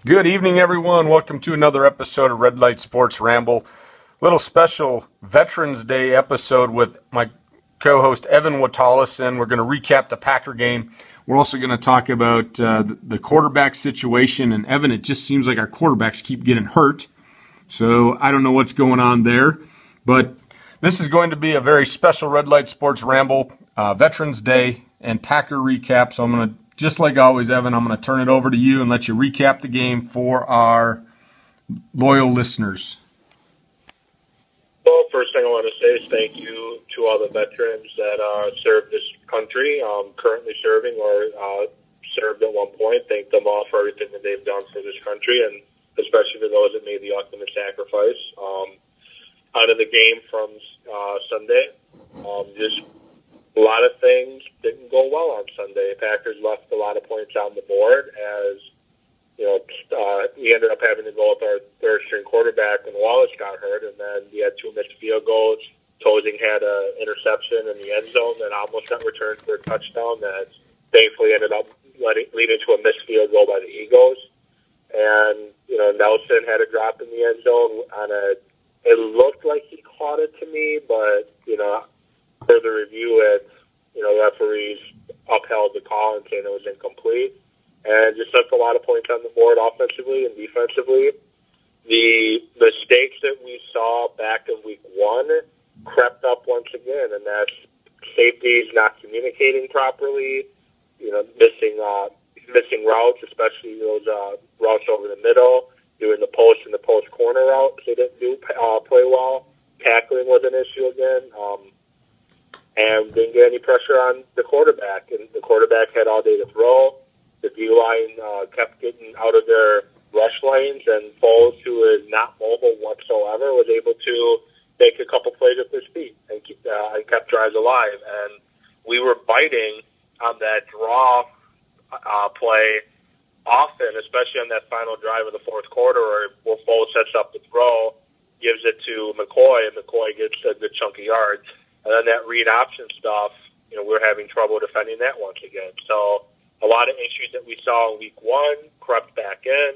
Good evening, everyone. Welcome to another episode of Red Light Sports Ramble. Little special Veterans Day episode with my co-host Evan Witalison. We're going to recap the Packer game. We're also going to talk about the quarterback situation. And Evan, it just seems like our quarterbacks keep getting hurt. So I don't know what's going on there. But this is going to be a very special Red Light Sports Ramble, Veterans Day and Packer recap. So I'm going to, just like always, Evan, I'm going to turn it over to you and let you recap the game for our loyal listeners. Well, first thing I want to say is thank you to all the veterans that served this country, currently serving or served at one point. Thank them all for everything that they've done for this country, and especially for those that made the ultimate sacrifice. Out of the game from Sunday, just a lot of things didn't go well on Sunday. Packers left a lot of points on the board as, you know, we ended up having to go with our third-string quarterback when Wallace got hurt, and then we had two missed field goals. Tolzein had an interception in the end zone that almost got returned for a touchdown that thankfully ended up leading to a missed field goal by the Eagles. And, you know, Nelson had a drop in the end zone on it looked like he caught it to me, but, you know, further review it, you know, referees upheld the call and saying it was incomplete. And just left a lot of points on the board offensively and defensively. The mistakes that we saw back in week one crept up once again, and that's safeties not communicating properly, you know, missing routes, especially those routes over the middle, doing the post and the post corner routes. They didn't play well. Tackling was an issue again. And didn't get any pressure on the quarterback. And the quarterback had all day to throw. The D-line kept getting out of their rush lanes, and Foles, who is not mobile whatsoever, was able to make a couple plays with his feet and kept drives alive. And we were biting on that draw play often, especially on that final drive of the fourth quarter where Foles sets up the throw, gives it to McCoy, and McCoy gets a good chunk of yards. And then that read option stuff, you know, we're having trouble defending that once again. So a lot of issues that we saw in week one crept back in,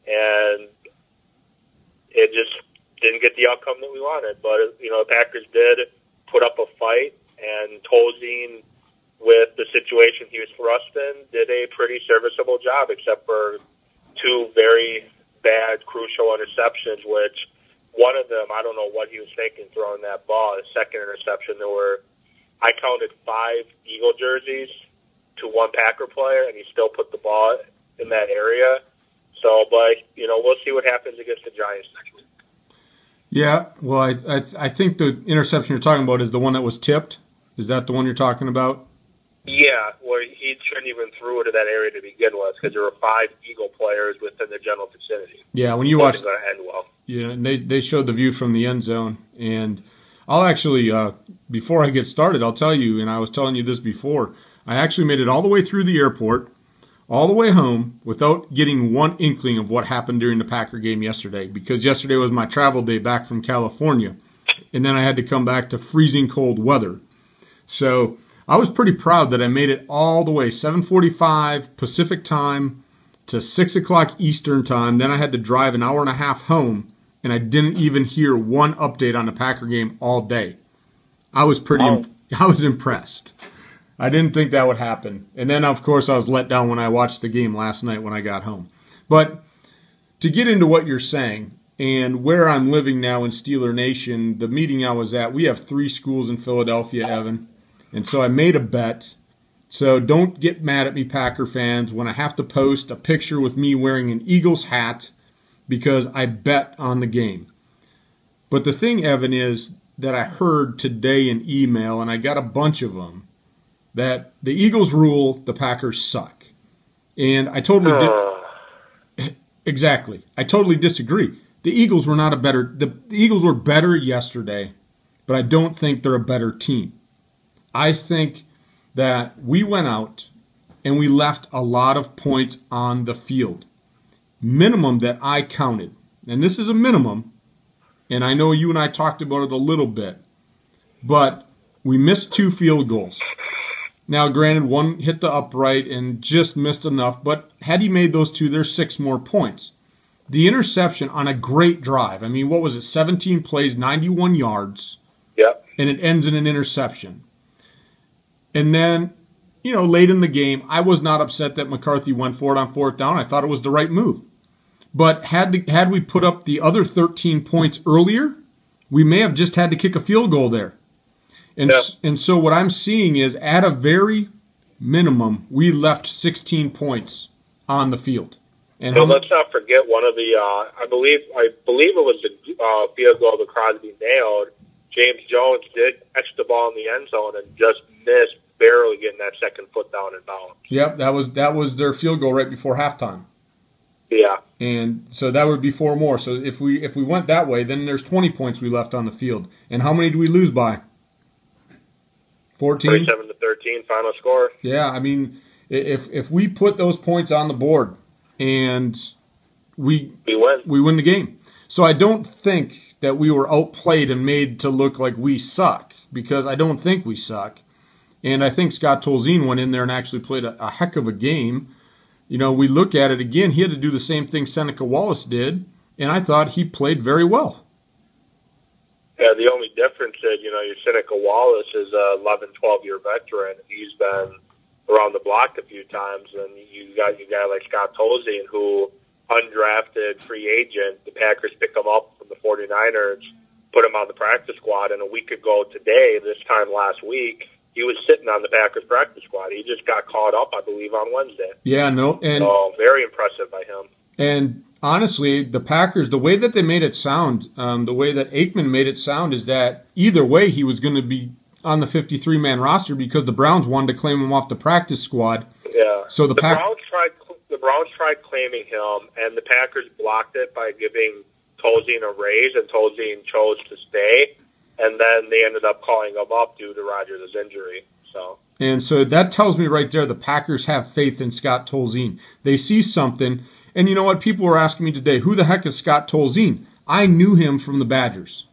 and it just didn't get the outcome that we wanted. But, you know, the Packers did put up a fight, and Tolzein, with the situation he was thrust in, did a pretty serviceable job, except for two very bad, crucial interceptions, which one of them, I don't know what he was thinking throwing that ball. The second interception, I counted 5 Eagle jerseys to one Packer player, and he still put the ball in that area. So, but, you know, we'll see what happens against the Giants next week. Yeah, well, I think the interception you're talking about is the one that was tipped. Is that the one you're talking about? Yeah, where he shouldn't even threw it to that area to begin with because there were 5 Eagle players within the general vicinity. Yeah, when you watch, going to end well. Yeah, and they showed the view from the end zone, and I'll actually before I get started, I'll tell you, and I was telling you this before, I actually made it all the way through the airport, all the way home, without getting one inkling of what happened during the Packer game yesterday, because yesterday was my travel day back from California, and then I had to come back to freezing cold weather. So I was pretty proud that I made it all the way, 7:45 Pacific time to 6 o'clock Eastern time. Then I had to drive an hour and a half home, and I didn't even hear one update on the Packer game all day. I was I was impressed. I didn't think that would happen. And then, of course, I was let down when I watched the game last night when I got home. But to get into what you're saying, and where I'm living now in Steeler Nation, the meeting I was at, we have 3 schools in Philadelphia, Evan. And so I made a bet. So don't get mad at me, Packer fans, when I have to post a picture with me wearing an Eagles hat because I bet on the game. But the thing, Evan, is that I heard today in email, and I got a bunch of them, that the Eagles rule, the Packers suck. And I totally exactly. I totally disagree. The Eagles were not the Eagles were better yesterday, but I don't think they're a better team. I think that we went out and we left a lot of points on the field. Minimum that I counted, and this is a minimum, and I know you and I talked about it a little bit, but we missed 2 field goals. Now, granted, one hit the upright and just missed enough, but had he made those two, there's 6 more points. The interception on a great drive. I mean, what was it? 17 plays, 91 yards. Yep. And it ends in an interception. And then, late in the game, I was not upset that McCarthy went for it on 4th down. I thought it was the right move. But had we put up the other 13 points earlier, we may have just had to kick a field goal there. And so what I'm seeing is, at a very minimum, we left 16 points on the field. And let's not forget one of the, I believe it was the field goal that Crosby nailed. James Jones did catch the ball in the end zone and just missed barely getting that second foot down in bounds. Yep, that was their field goal right before halftime. Yeah. And so that would be 4 more. So if we went that way, then there's 20 points we left on the field. And how many do we lose by? 14? 37-13 final score. Yeah, I mean, if we put those points on the board and we win the game. So I don't think that we were outplayed and made to look like we suck, because I don't think we suck. And I think Scott Tolzein went in there and actually played a heck of a game. We look at it again. He had to do the same thing Seneca Wallace did, and I thought he played very well. Yeah, the only difference is, your Seneca Wallace is a 11, 12-year veteran. He's been around the block a few times, and you got a guy like Scott Tolzein, who undrafted free agent. The Packers pick him up from the 49ers, put him on the practice squad, and a week ago today, this time last week, he was sitting on the Packers practice squad. He just got caught up, I believe, on Wednesday. Yeah, so very impressive by him. And honestly, the Packers, the way that they made it sound, the way that Aikman made it sound, is that either way he was going to be on the 53-man roster because the Browns wanted to claim him off the practice squad. Yeah. So the Browns tried claiming him, and the Packers blocked it by giving Tolzein a raise, and Tolzein chose to stay. And then they ended up calling him up due to Rodgers' injury. And so that tells me right there the Packers have faith in Scott Tolzein. They see something. And you know what? People were asking me today, who the heck is Scott Tolzein? I knew him from the Badgers.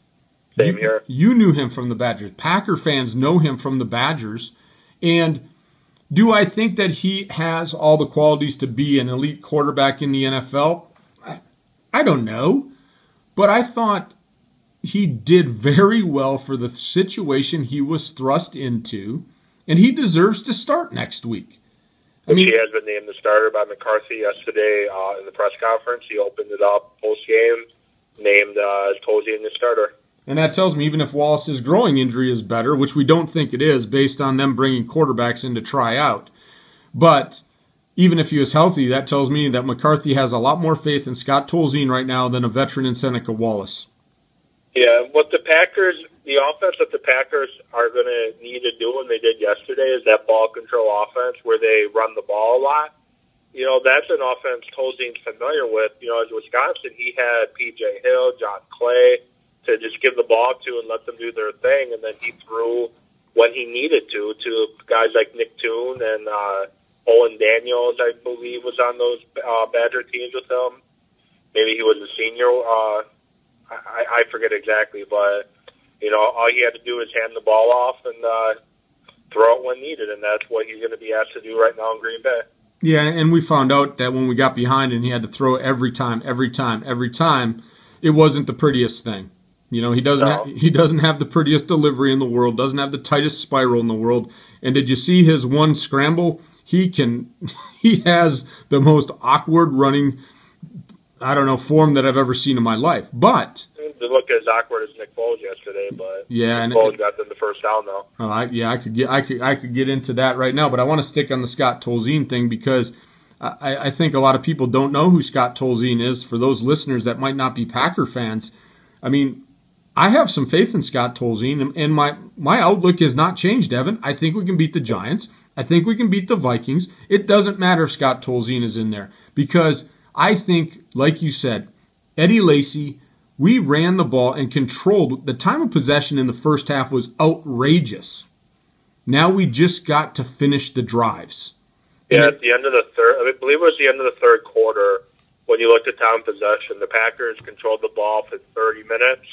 Same here. You knew him from the Badgers. Packer fans know him from the Badgers. And do I think that he has all the qualities to be an elite quarterback in the NFL? I don't know. But I thought he did very well for the situation he was thrust into, and he deserves to start next week. He has been named the starter by McCarthy yesterday in the press conference. He opened it up post-game, named Tolzein the starter. And that tells me even if Wallace's growing injury is better, which we don't think it is based on them bringing quarterbacks in to try out, but even if he was healthy, that tells me that McCarthy has a lot more faith in Scott Tolzein right now than a veteran in Seneca Wallace. Yeah, the offense that the Packers are going to need to do, and they did yesterday, is that ball control offense where they run the ball a lot. That's an offense Tolzein's familiar with. As Wisconsin, he had P.J. Hill, John Clay to just give the ball to and let them do their thing, and then he threw when he needed to guys like Nick Toon and Owen Daniels, I believe, was on those Badger teams with him. Maybe he was a senior. I forget exactly, but all he had to do is hand the ball off and throw it when needed, and that's what he's going to be asked to do right now in Green Bay. Yeah, and we found out that when we got behind and he had to throw it every time, it wasn't the prettiest thing. He doesn't have the prettiest delivery in the world, doesn't have the tightest spiral in the world. And did you see his one scramble? He has the most awkward running, form that I've ever seen in my life. But it didn't look as awkward as Nick Foles yesterday, but Nick Foles got them the first down though. I could get into that right now, but I want to stick on the Scott Tolzein thing because I think a lot of people don't know who Scott Tolzein is. For those listeners that might not be Packer fans, I have some faith in Scott Tolzein, and my outlook has not changed, Evan. I think we can beat the Giants. I think we can beat the Vikings. It doesn't matter if Scott Tolzein is in there because I think, like you said, Eddie Lacy, we ran the ball and controlled. The time of possession in the first half was outrageous. Now we just got to finish the drives. Yeah, at the end of the third, I believe it was the end of the third quarter, when you looked at time possession, the Packers controlled the ball for 30 minutes,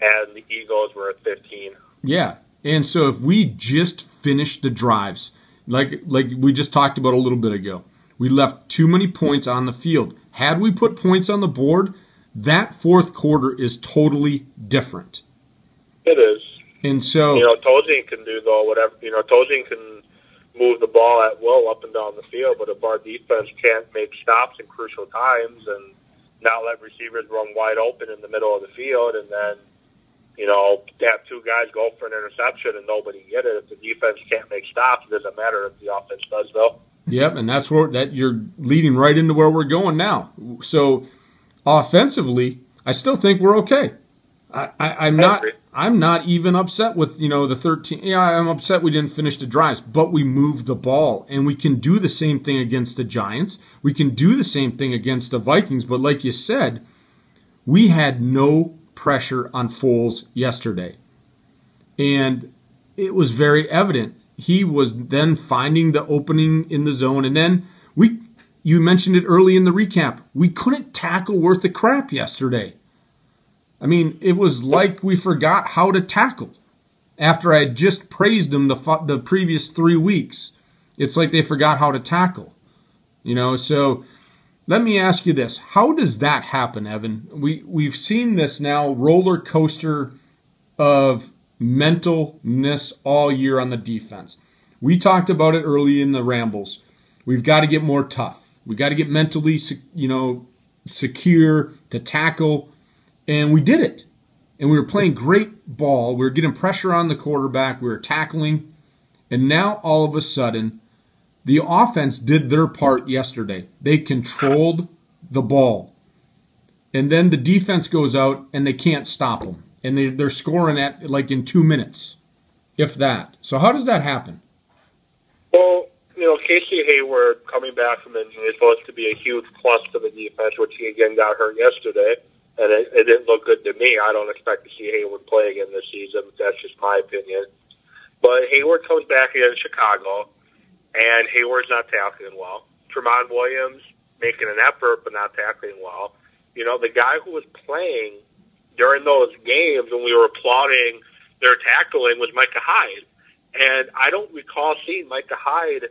and the Eagles were at 15. Yeah, and so if we just finished the drives, like we just talked about a little bit ago. We left too many points on the field. Had we put points on the board, that fourth quarter is totally different. It is. And so, Tolzein can do though whatever. Tolzein can move the ball at will up and down the field, but if our defense can't make stops in crucial times and not let receivers run wide open in the middle of the field, and then have two guys go for an interception and nobody get it. If the defense can't make stops, it doesn't matter if the offense does, though. Yep, and that's where that you're leading right into where we're going now. So, offensively, I still think we're okay. I'm not even upset with the 13. Yeah, I'm upset we didn't finish the drives, but we moved the ball, and we can do the same thing against the Giants. We can do the same thing against the Vikings. But like you said, we had no pressure on Foles yesterday, and it was very evident. He was then finding the opening in the zone, and then you mentioned it early in the recap, we couldn't tackle worth a crap yesterday. I mean, it was like we forgot how to tackle after I had just praised them the previous 3 weeks. It's like they forgot how to tackle. So let me ask you this. How does that happen, Evan? We've seen this now roller coaster of mentalness all year on the defense. We talked about it early in the rambles. We've got to get more tough. We've got to get mentally, secure to tackle, and we did it. And we were playing great ball. We were getting pressure on the quarterback. We were tackling. And now, all of a sudden, the offense did their part yesterday. They controlled the ball. And then the defense goes out, and they can't stop them. And they're scoring at in 2 minutes, if that. So how does that happen? Well, Casey Hayward coming back from injury is supposed to be a huge plus to the defense, which he again got hurt yesterday, and it didn't look good to me. I don't expect to see Hayward play again this season. That's just my opinion. But Hayward comes back against Chicago, and Hayward's not tackling well. Tremont Williams making an effort but not tackling well. The guy who was playing during those games when we were applauding their tackling was Micah Hyde. And I don't recall seeing Micah Hyde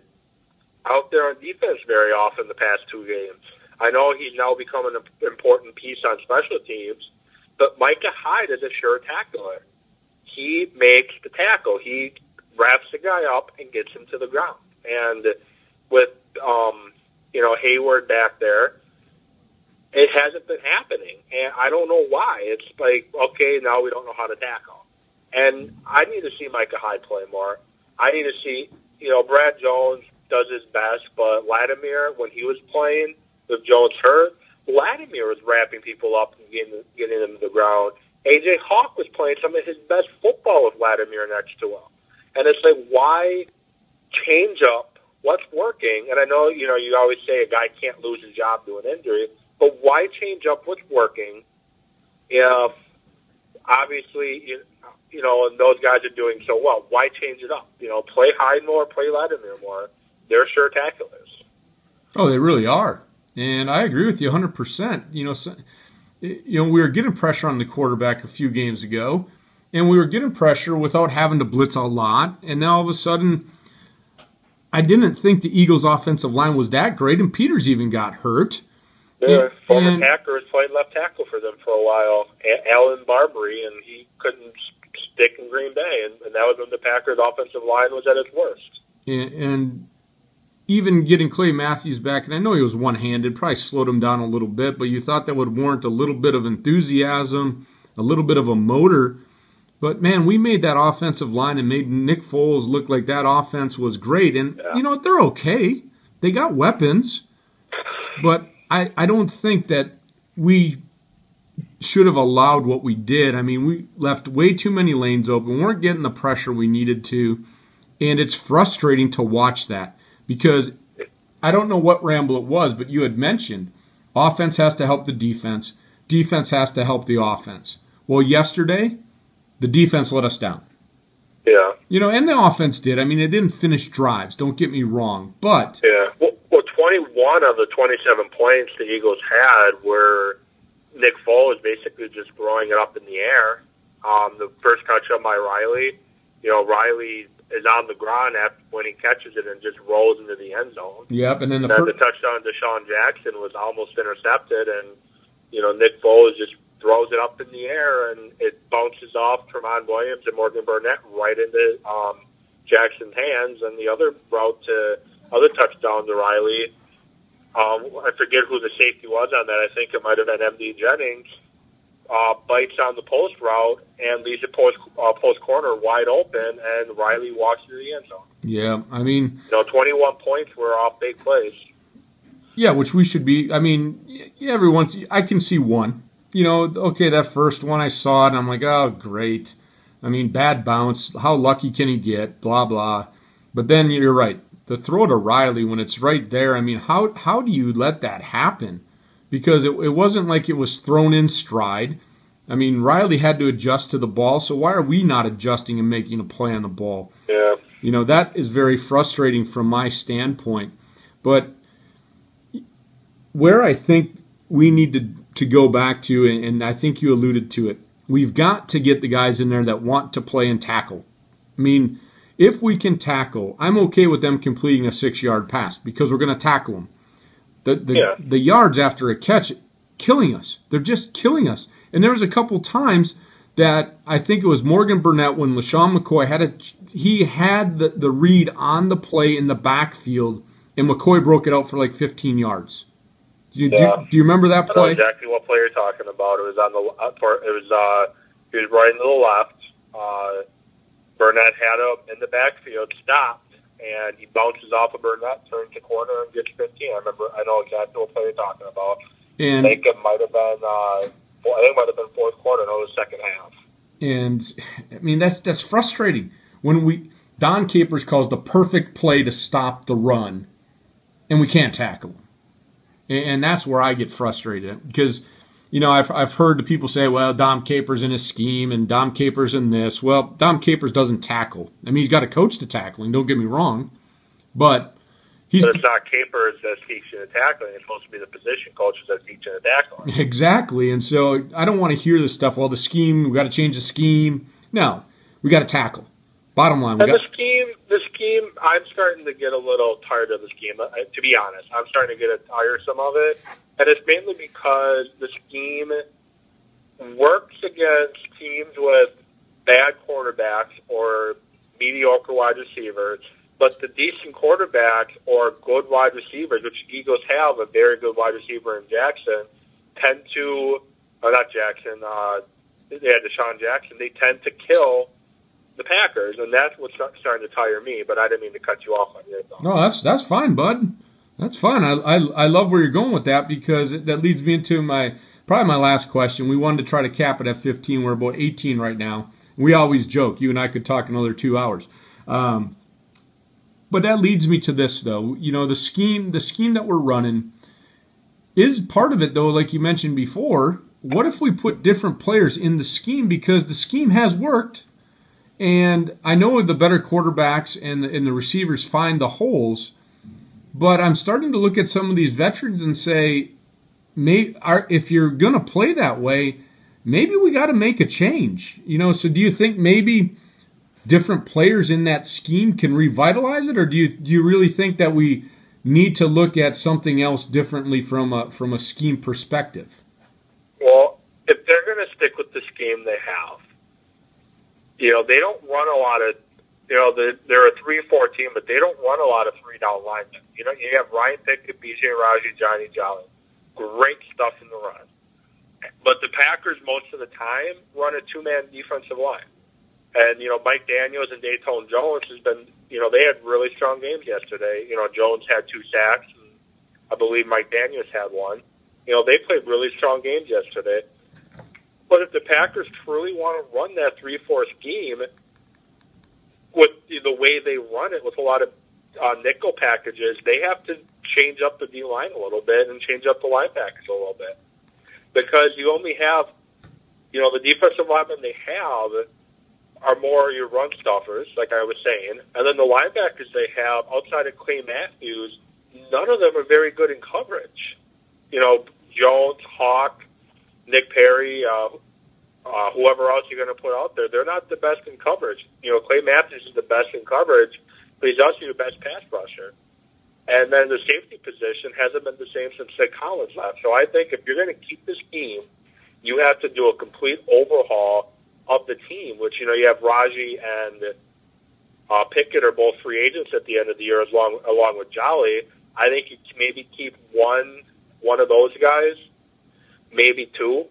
out there on defense very often the past 2 games. I know he's now become an important piece on special teams, but Micah Hyde is a sure tackler. He makes the tackle. He wraps the guy up and gets him to the ground. And with, Hayward back there, it hasn't been happening. And I don't know why. It's like, okay, now we don't know how to tackle. And I need to see Micah Hyde play more. I need to see, Brad Jones does his best, but Latimer, when he was playing with Jones hurt, Latimer was wrapping people up and getting them to the ground. A.J. Hawk was playing some of his best football with Latimer next to him. And it's like, why change up what's working? And I know, you always say a guy can't lose his job to an injury, but why change up what's working if obviously, and those guys are doing so well? Why change it up? Play Hyde more, play Latimer more. They're sure tacklers. Oh, they really are. And I agree with you 100%. We were getting pressure on the quarterback a few games ago, and we were getting pressure without having to blitz a lot. And now all of a sudden, I didn't think the Eagles' offensive line was that great, and Peters even got hurt. Yeah, former Packers played left tackle for them for a while, Alan Barbary, and he couldn't stick in Green Bay, and that was when the Packers' offensive line was at its worst. And even getting Clay Matthews back, and I know he was one-handed, probably slowed him down a little bit, but you thought that would warrant a little bit of enthusiasm, a little bit of a motor. But, man, we made that offensive line and made Nick Foles look like that offense was great. And, they're okay. They got weapons. But I don't think that we should have allowed what we did. I mean, we left way too many lanes open. We weren't getting the pressure we needed to. And it's frustrating to watch that. Because I don't know what ramble it was, but you had mentioned offense has to help the defense. Defense has to help the offense. Well, yesterday, the defense let us down. Yeah. And the offense did. I mean, it didn't finish drives. Don't get me wrong. But yeah. Well, 21 of the 27 points the Eagles had were Nick Foles basically just throwing it up in the air. The first touchdown by Riley, Riley is on the ground after when he catches it and just rolls into the end zone. Yep, and then the touchdown to Deshaun Jackson was almost intercepted, and Nick Foles just throws it up in the air, and it bounces off Tremont Williams and Morgan Burnett right into Jackson's hands. And the other touchdown to Riley, I forget who the safety was on that. I think it might have been M.D. Jennings. Bites on the post route and leaves the post corner wide open, and Riley walks to the end zone. Yeah, I mean, 21 points were off big plays. Yeah, which we should be. I mean, every once I can see one. Okay, that first one I saw it, and I'm like, oh, great. I mean, bad bounce. How lucky can he get? Blah blah. But then you're right. The throw to Riley when it's right there. I mean, how do you let that happen? Because it wasn't like it was thrown in stride. I mean, Riley had to adjust to the ball, so why are we not adjusting and making a play on the ball? Yeah. That is very frustrating from my standpoint. But where I think we need to go back to, and I think you alluded to it, we've got to get the guys in there that want to play and tackle. I mean, if we can tackle, I'm okay with them completing a 6-yard pass because we're going to tackle them. The yards after a catch, killing us. They're just killing us. And there was a couple times that I think it was Morgan Burnett when LaShawn McCoy had the read on the play in the backfield, and McCoy broke it out for like 15 yards. Do you remember that play? I know exactly what play you're talking about. It was on he was right into the left. Burnett had him in the backfield, stopped, and he bounces off of Burnett, turns the corner, and gets 15. I know exactly what play you're talking about. And I think it might have been fourth quarter, no, the second half. And I mean that's frustrating when Don Capers calls the perfect play to stop the run, and we can't tackle him. And that's where I get frustrated because, I've heard the people say, well, Dom Capers in his scheme and Dom Capers in this. Well, Dom Capers doesn't tackle. I mean, he's got a coach to tackling, don't get me wrong. But it's not Capers that's teaching and tackling. It's supposed to be the position coaches that's teaching and tackling. Exactly. And so I don't want to hear this stuff. Well, the scheme, we got to change the scheme. No, we got to tackle. Bottom line. The scheme, I'm starting to get a little tired of the scheme. To be honest, I'm starting to get tiresome of it. And it's mainly because the scheme works against teams with bad quarterbacks or mediocre wide receivers, but the decent quarterbacks or good wide receivers, which Eagles have a very good wide receiver in Jackson, Deshaun Jackson, they tend to kill the Packers, and that's what's starting to tire me, but I didn't mean to cut you off on your thought. No, that's fine, bud. That's fine. I love where you're going with that because that leads me into probably my last question. We wanted to try to cap it at 15. We're about 18 right now. We always joke. You and I could talk another 2 hours. But that leads me to this, though. The scheme that we're running is part of it, though, like you mentioned before. What if we put different players in the scheme because the scheme has worked? And I know the better quarterbacks and the receivers find the holes, but I'm starting to look at some of these veterans and say, if you're going to play that way, maybe we got to make a change. So do you think maybe different players in that scheme can revitalize it, or do you really think that we need to look at something else differently from a scheme perspective? Well, if they're going to stick with the scheme they have, they don't run a lot of, they're a 3-4 team, but they don't run a lot of 3-down linemen. You have Ryan Pickett, B.J. Raji, Johnny Jolly. Great stuff in the run. But the Packers, most of the time, run a 2-man defensive line. And, Mike Daniels and Dayton Jones has been, they had really strong games yesterday. Jones had 2 sacks, and I believe Mike Daniels had 1. They played really strong games yesterday. But if the Packers truly want to run that 3-4 scheme with the way they run it with a lot of nickel packages, they have to change up the D-line a little bit and change up the line package a little bit. Because you only have, the defensive linemen they have are more your run stuffers, like I was saying. And then the linebackers they have, outside of Clay Matthews, none of them are very good in coverage. Jones, Hawk, Nick Perry, whoever else you're going to put out there, they're not the best in coverage. Clay Matthews is the best in coverage, but he's also your best pass rusher. And then the safety position hasn't been the same since Sid Collins left. So I think if you're going to keep this team, you have to do a complete overhaul of the team, which, you have Raji and Pickett are both free agents at the end of the year, along with Jolly. I think you maybe keep one of those guys, maybe two,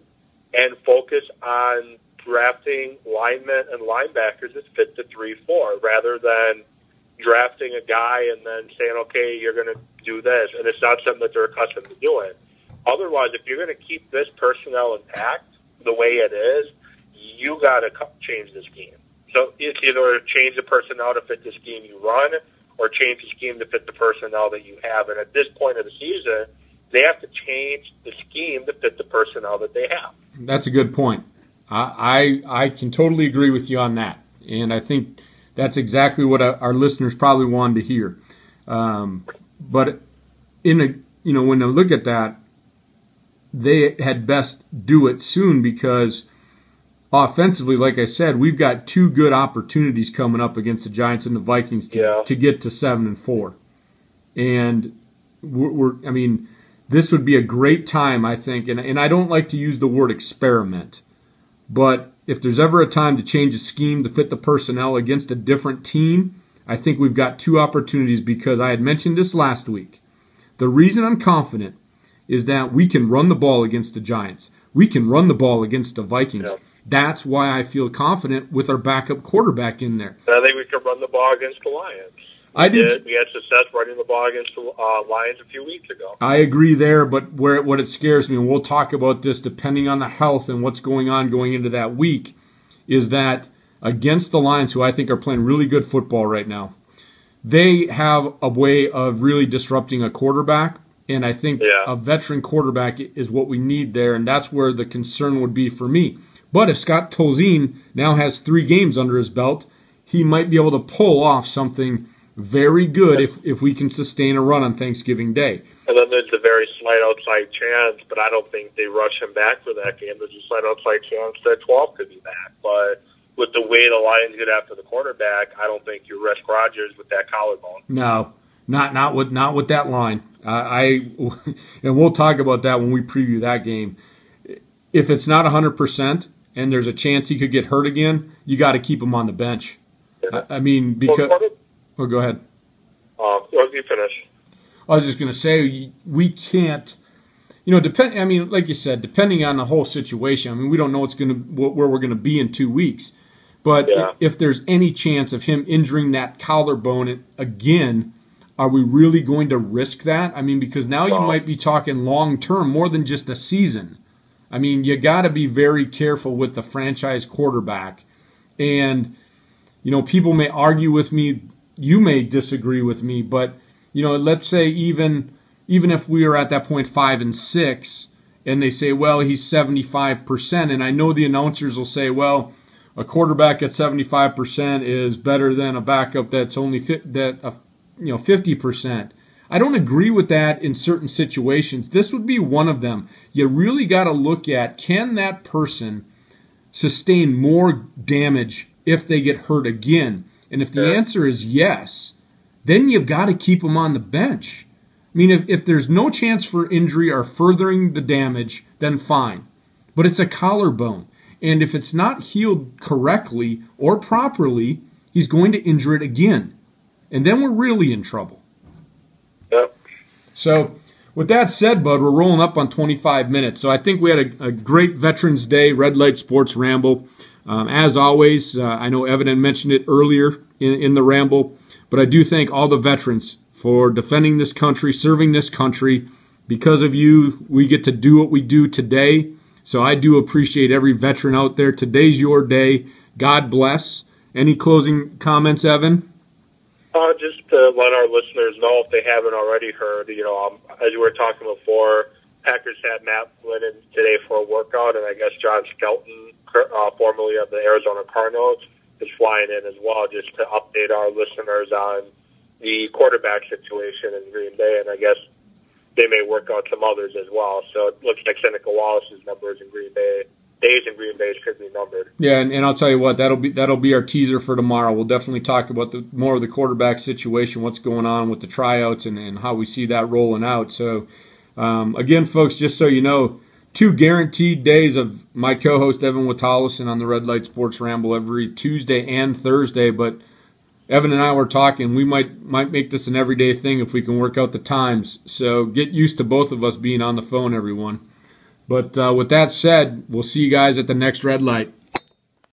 and focus on drafting linemen and linebackers that fit the 3-4 rather than drafting a guy and then saying, okay, you're going to do this, and it's not something that they're accustomed to doing. Otherwise, if you're going to keep this personnel intact the way it is, you got to change the scheme. So it's either change the personnel to fit the scheme you run or change the scheme to fit the personnel that you have. And at this point of the season, they have to change the scheme to fit the personnel that they have. That's a good point. I can totally agree with you on that. And I think that's exactly what our listeners probably wanted to hear. But when I look at that, they had best do it soon because offensively, like I said, we've got two good opportunities coming up against the Giants and the Vikings to get to 7-4. And this would be a great time, I think. And I don't like to use the word experiment, but if there's ever a time to change a scheme to fit the personnel against a different team, I think we've got two opportunities because I had mentioned this last week. The reason I'm confident is that we can run the ball against the Giants. We can run the ball against the Vikings. Yeah. That's why I feel confident with our backup quarterback in there. And I think we can run the ball against the Lions. We had success running the ball against the Lions a few weeks ago. I agree there, but what it scares me, and we'll talk about this depending on the health and what's going on going into that week, is that against the Lions, who I think are playing really good football right now, they have a way of really disrupting a quarterback, and I think a veteran quarterback is what we need there, and that's where the concern would be for me. But if Scott Tolzein now has 3 games under his belt, he might be able to pull off something very good if we can sustain a run on Thanksgiving Day. And then there's a very slight outside chance, but I don't think they rush him back for that game. There's a slight outside chance that 12 could be back. But with the way the Lions get after the quarterback, I don't think you risk Rodgers with that collarbone. No, not with that line. And we'll talk about that when we preview that game. If it's not 100% and there's a chance he could get hurt again, you got to keep him on the bench. Because. Oh, go ahead. You finish. I was just going to say we can't. Like you said, depending on the whole situation. We don't know where we're going to be in 2 weeks. But if there's any chance of him injuring that collarbone again, are we really going to risk that? Because now you might be talking long term, more than just a season. You got to be very careful with the franchise quarterback. And people may argue with me. You may disagree with me, but let's say even if we are at that point 5-6, and they say, well, he's 75%, and I know the announcers will say, well, a quarterback at 75% is better than a backup that's only 50%. I don't agree with that in certain situations. This would be one of them. You really got to look at, can that person sustain more damage if they get hurt again? And if the answer is yes, then you've got to keep him on the bench. If there's no chance for injury or furthering the damage, then fine. But it's a collarbone. And if it's not healed correctly or properly, he's going to injure it again. And then we're really in trouble. Yep. So with that said, Bud, we're rolling up on 25 minutes. So I think we had a great Veterans Day Red Light Sports Ramble. As always, I know Evan had mentioned it earlier in the ramble, but I do thank all the veterans for defending this country, serving this country. Because of you, we get to do what we do today. So I do appreciate every veteran out there. Today's your day. God bless. Any closing comments, Evan? Just to let our listeners know, if they haven't already heard, as you were talking before, Packers had Matt Flynn in today for a workout, and I guess John Skelton, formerly of the Arizona Cardinals, is flying in as well, just to update our listeners on the quarterback situation in Green Bay, and I guess they may work out some others as well. So it looks like Seneca Wallace's numbers in Green Bay, days in Green Bay could be numbered. Yeah, and I'll tell you what, that'll be our teaser for tomorrow. We'll definitely talk about more of the quarterback situation, what's going on with the tryouts, and how we see that rolling out. So, again, folks, just so you know, 2 guaranteed days of my co-host Evan Witalison on the Red Light Sports Ramble every Tuesday and Thursday. But Evan and I were talking, we might make this an everyday thing if we can work out the times. So get used to both of us being on the phone, everyone. But with that said, we'll see you guys at the next red light.